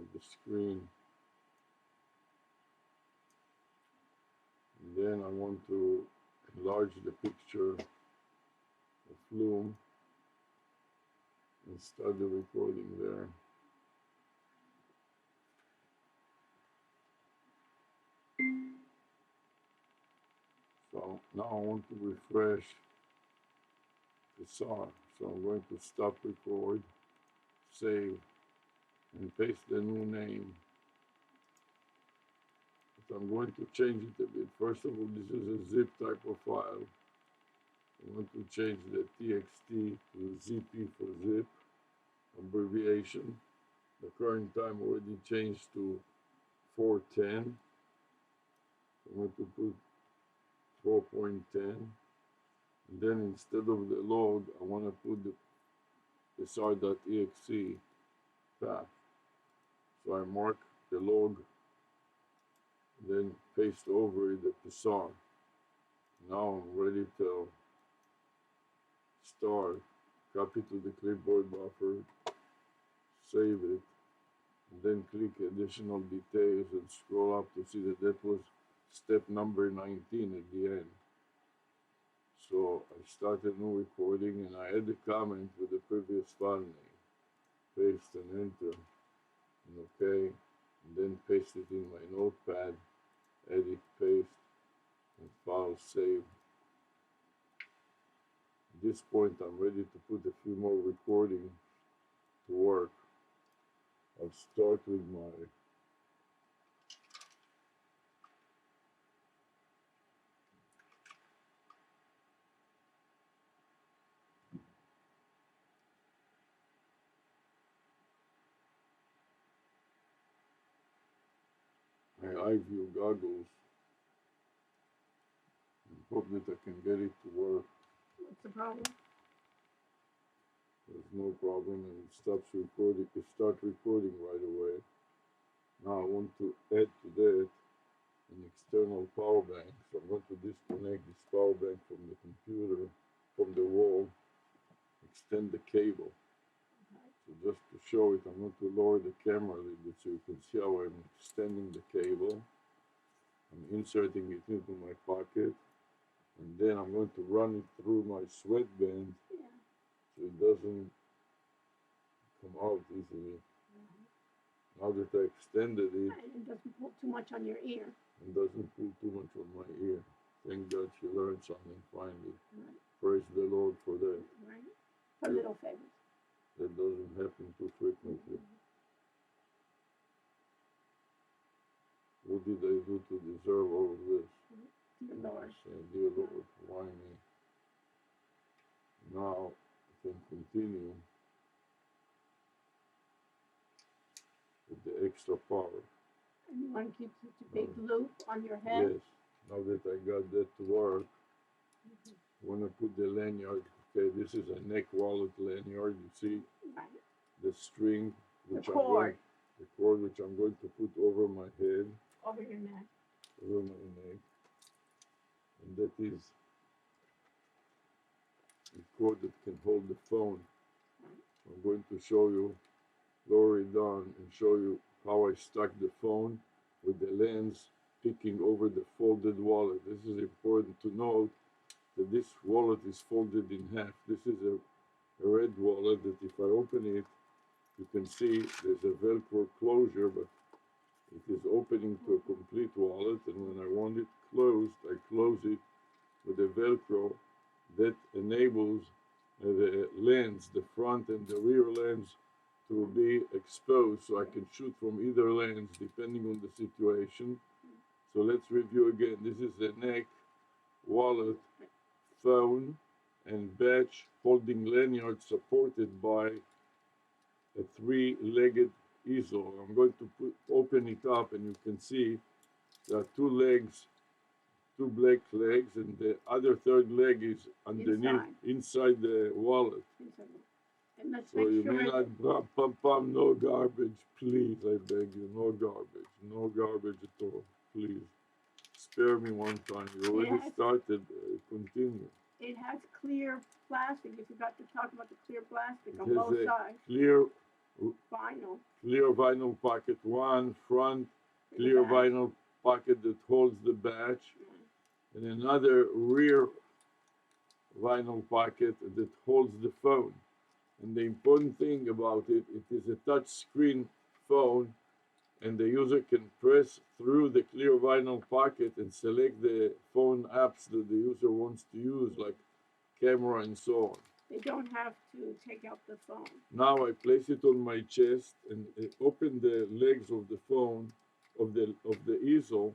of the screen. And then I want to enlarge the picture of Loom and start the recording there. So now I want to refresh the SAR. So I'm going to stop record, save, and paste the new name. But I'm going to change it a bit. First of all, this is a zip type of file. I want to change the TXT to ZP for zip abbreviation. The current time already changed to 410. I'm going to put 4.10. And then instead of the log, I want to put the SAR.exe path. So I mark the log, then paste over it the SAR. Now I'm ready to start. Copy to the clipboard buffer, save it, and then click additional details and scroll up to see that was step number 19 at the end. So I start a new recording and I add a comment with the previous file name. Paste and enter, and OK, and then paste it in my notepad, edit, paste, and file save. At this point I'm ready to put a few more recordings to work. I'll start with my eye view goggles and hope that I can get it to work. What's the problem? There's no problem, and it stops recording. It starts recording right away. Now I want to add to that an external power bank. So I'm going to disconnect this power bank from the computer, from the wall, extend the cable. So just to show it, I'm going to lower the camera a little bit so you can see how I'm extending the cable. I'm inserting it into my pocket, and then I'm going to run it through my sweatband so it doesn't come out easily. Now that I extended it, And it doesn't pull too much on your ear. it doesn't pull too much on my ear. Thank God she learned something finally. Right. Praise the Lord for that. Right? For little favors. That doesn't happen too frequently. What did I do to deserve all of this? Dear Lord. Say, dear Lord, why me? Now I can continue with the extra power. And you want to keep such a big loop on your head? Yes. Now that I got that to work, when I put the lanyard, okay, this is a neck wallet lanyard. You see Right. the string, which The cord. the cord which I'm going to put over my head, Over your neck. over my neck, and that is a cord that can hold the phone. I'm going to show you, lower it down, and show you how I stuck the phone with the lens peeking over the folded wallet. This is important to note that this wallet is folded in half. This is a red wallet that if I open it, you can see there's a Velcro closure, but it is opening to a complete wallet, and when I want it closed, I close it with a Velcro that enables the lens, the front and the rear lens, to be exposed, so I can shoot from either lens depending on the situation. So let's review again. This is the neck, wallet, phone, and badge holding lanyard supported by a three-legged easel. I'm going to open it up, and you can see there are two legs, two black legs, and the other third leg is underneath, inside the wallet. And let's So make you sure may not no garbage, please, I beg you, no garbage at all, please. Spare me one time. You already started, continue. It has clear plastic. You forgot to talk about the clear plastic on both sides. Clear Vinyl. clear vinyl pocket one, front For the clear back. vinyl pocket that holds the batch, Yeah. and another rear vinyl pocket that holds the phone. And the important thing about it, it is a touch screen phone, and the user can press through the clear vinyl pocket and select the phone apps that the user wants to use, like camera and so on. They don't have to take out the phone. Now I place it on my chest and open the legs of the phone, of the easel,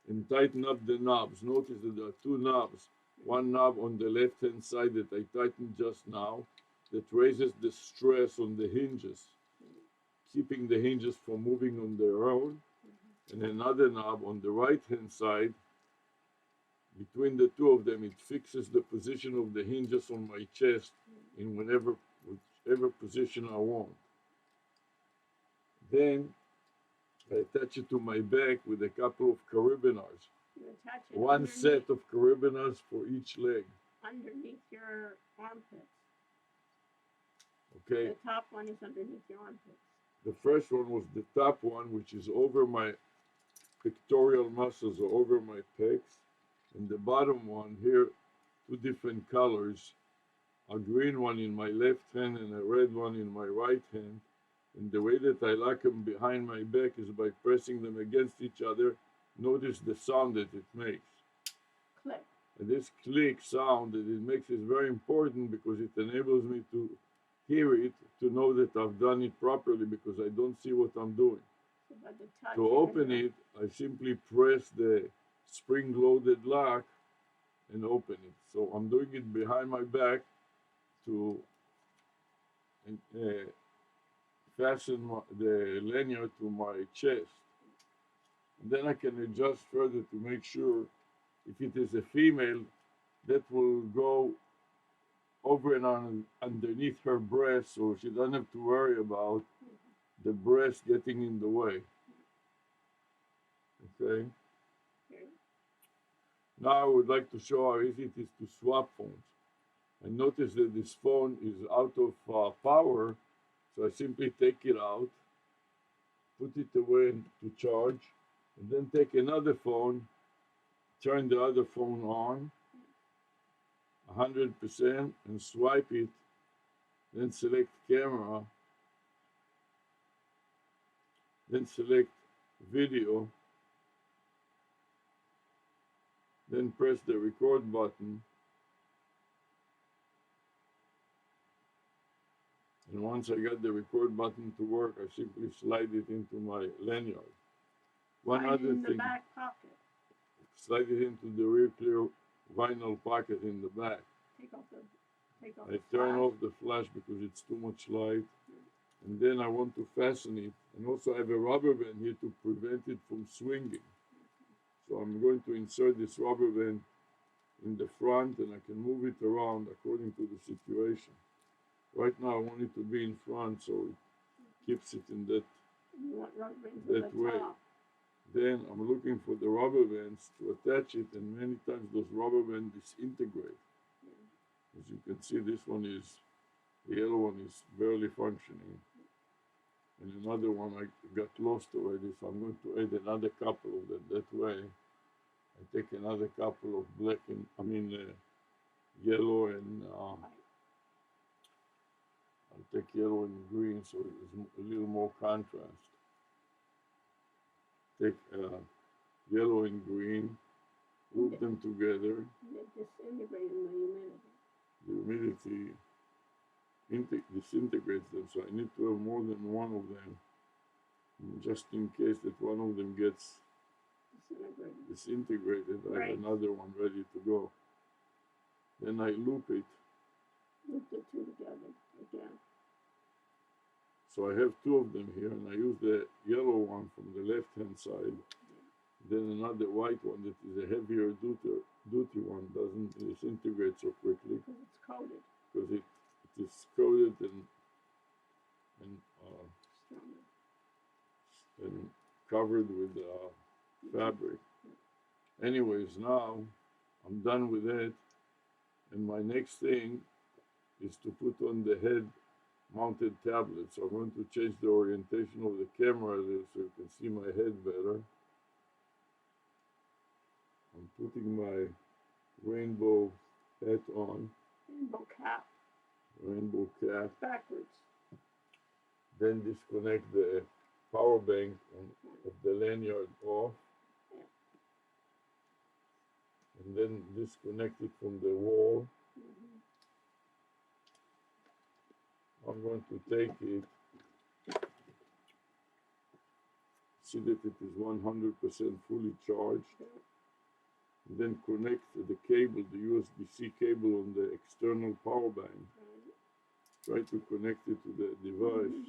and tighten up the knobs. Notice that there are two knobs. One knob on the left hand side that I tightened just now that raises the stress on the hinges, keeping the hinges from moving on their own. And another knob on the right hand side. Between the two of them, it fixes the position of the hinges on my chest in whichever position I want. Then I attach it to my back with a couple of carabiners. You attach it One set of carabiners for each leg. underneath your armpits. Okay. The top one is underneath your armpits. The first one was the top one, which is over my pectoral muscles or over my pecs. And the bottom one here, two different colors, a green one in my left hand and a red one in my right hand. And the way that I lock them behind my back is by pressing them against each other. Notice the sound that it makes. Click. And this click sound that it makes is very important because it enables me to hear it, to know that I've done it properly, because I don't see what I'm doing. So by the touch, To open it, I simply press the spring-loaded lock and open it. So I'm doing it behind my back to fasten the lanyard to my chest. And then I can adjust further to make sure if it is a female, that will go over and on underneath her breast, so she doesn't have to worry about the breast getting in the way. Okay? Okay. Now I would like to show how easy it is to swap phones. I notice that this phone is out of power, so I simply take it out, put it away to charge, and then take another phone, turn the other phone on 100% and swipe it, then select camera, then select video, then press the record button. And once I got the record button to work, I simply slide it into my lanyard. One Slide it other in the thing, back pocket. slide it into the rear clear vinyl pocket in the back. Take off I the turn flash. off the flash because it's too much light. And then I want to fasten it. And also I have a rubber band here to prevent it from swinging. So I'm going to insert this rubber band in the front, and I can move it around according to the situation. Right now I want it to be in front, so it keeps it in that You want rubber bands that at the way. top. Then I'm looking for the rubber bands to attach it, and many times those rubber bands disintegrate. As you can see, this one is, the yellow one is barely functioning. And another one I got lost already, so I'm going to add another couple of them. That way, I take another couple of yellow and I'll take yellow and green, so it's a little more contrast. Take yellow and green, group them together. They disintegrate in the humidity. The humidity disintegrates them, so I need to have more than one of them, just in case that one of them gets disintegrated. I have another one ready to go. Then I loop it. Loop the two together again. So I have two of them here, and I use the yellow one from the left hand side. Then another white one that is a heavier duty one, doesn't disintegrate so quickly. Because it's coated. Because it is coated and covered with fabric. Anyways, now I'm done with it, and my next thing is to put on the head mounted tablet. So I'm going to change the orientation of the camera a little so you can see my head better. I'm putting my rainbow hat on. Rainbow cap. Rainbow cap. Backwards. Then disconnect the power bank of the lanyard off. Yeah. And then disconnect it from the wall. I'm going to take it, see that it is 100% fully charged, and then connect the cable, the USB-C cable on the external power bank. Try to connect it to the device.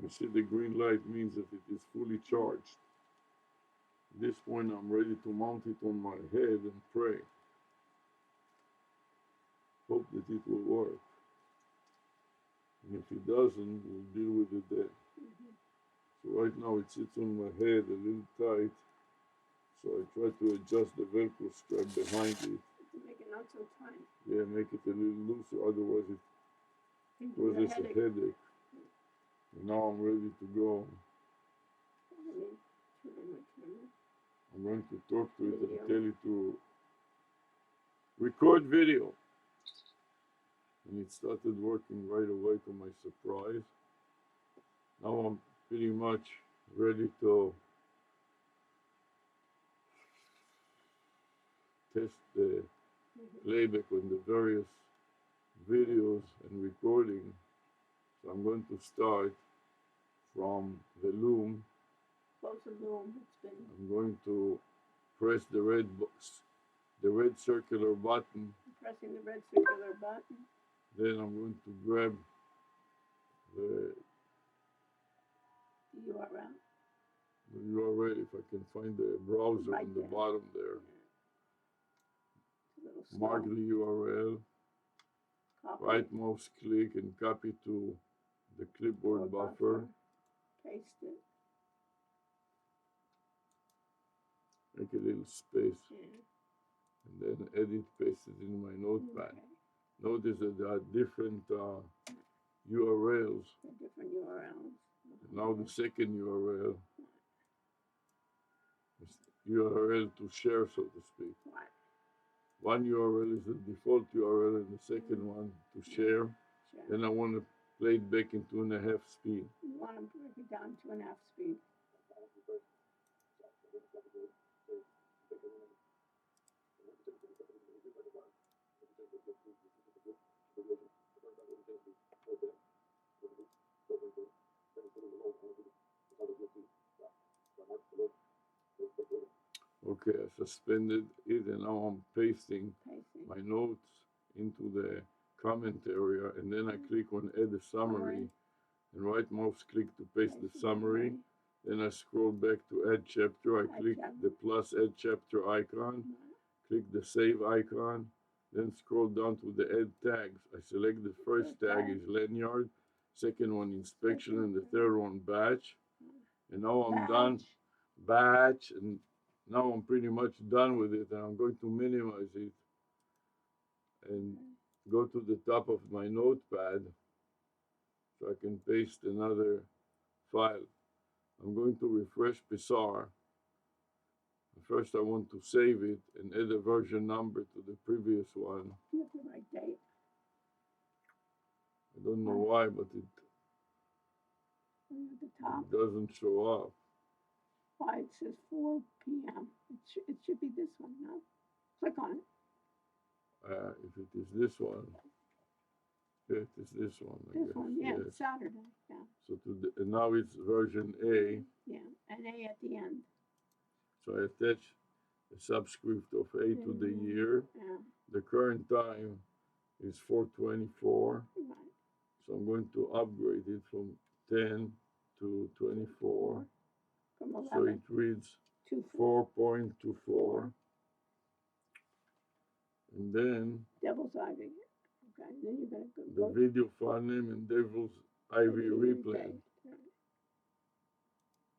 You see the green light means that it is fully charged. At this point I'm ready to mount it on my head and pray. Hope that it will work. And if it doesn't, we'll deal with it then. So right now it sits on my head a little tight. So I try to adjust the Velcro strap behind it. Make it not so tight. Yeah, make it a little looser, otherwise it causes a headache. And now I'm ready to go. I'm going to talk to it and tell it to record video. And it started working right away to my surprise. Now I'm pretty much ready to test the playback on the various videos and recording. So I'm going to start from the loom. Close the loom. I'm going to press the red circular button. Pressing the red circular button. Then I'm going to grab the URL. The URL, if I can find the browser Right on the there. bottom there. Yeah. Mark the URL. Copy. Right mouse click and copy to the clipboard buffer. Paste it. Make a little space. Yeah. And then edit, paste it in my notepad. Okay. Notice that there are different URLs. Different URLs. And now the second URL is URL to share, so to speak. Right. One URL is the default URL and the second one to share. Then I want to play it back in 2.5 speed. You want to break it down 2.5 speed. Okay, I suspended it and now I'm pasting my notes into the comment area, and then I click on add a summary and right mouse click to paste the summary. Then I scroll back to add chapter. I click the plus add chapter icon, click the save icon, then scroll down to the add tags. I select the first tag is lanyard, second one inspection, and the third one batch. And now I'm done. Batch, and now I'm pretty much done with it, and I'm going to minimize it and go to the top of my notepad so I can paste another file. I'm going to refresh Pixar. First I want to save it and add a version number to the previous one. You have the right date. I don't know why, but it At the top. doesn't show up. Why it says 4 p.m. It should be this one, no? Click on it. If it is this one, yeah, it is this one. I This guess. one, yeah, Yes. Saturday, yeah. So and now it's version A. Yeah, an A at the end. So I attach a subscript of A to the year. Yeah. The current time is 4:24. Right. So I'm going to upgrade it from 10 to 24. From 11 So it reads to 4.24. And then Devil's Ivy. Okay, then you're going to the go video file name and Devil's Ivy replay. Right.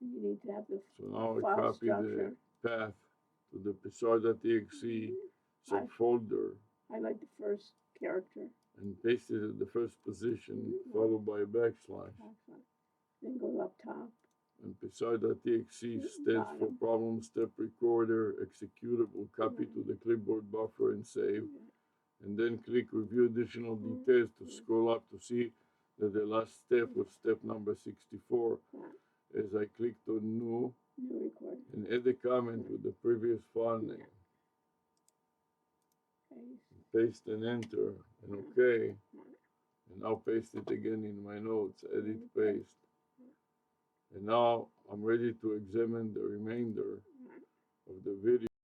And you need to have the So now I file copy structure. the path to the Pixar.exe, folder, highlight the first character. And paste it at the first position, followed by a backslash. Then go up top. And beside.txt stands for problem step recorder, executable, copy to the clipboard buffer and save. And then click review additional details to scroll up to see that the last step was step number 64. As I clicked on new and add a comment with the previous file name. Paste and enter and OK. And now paste it again in my notes, edit, paste. And now I'm ready to examine the remainder of the video.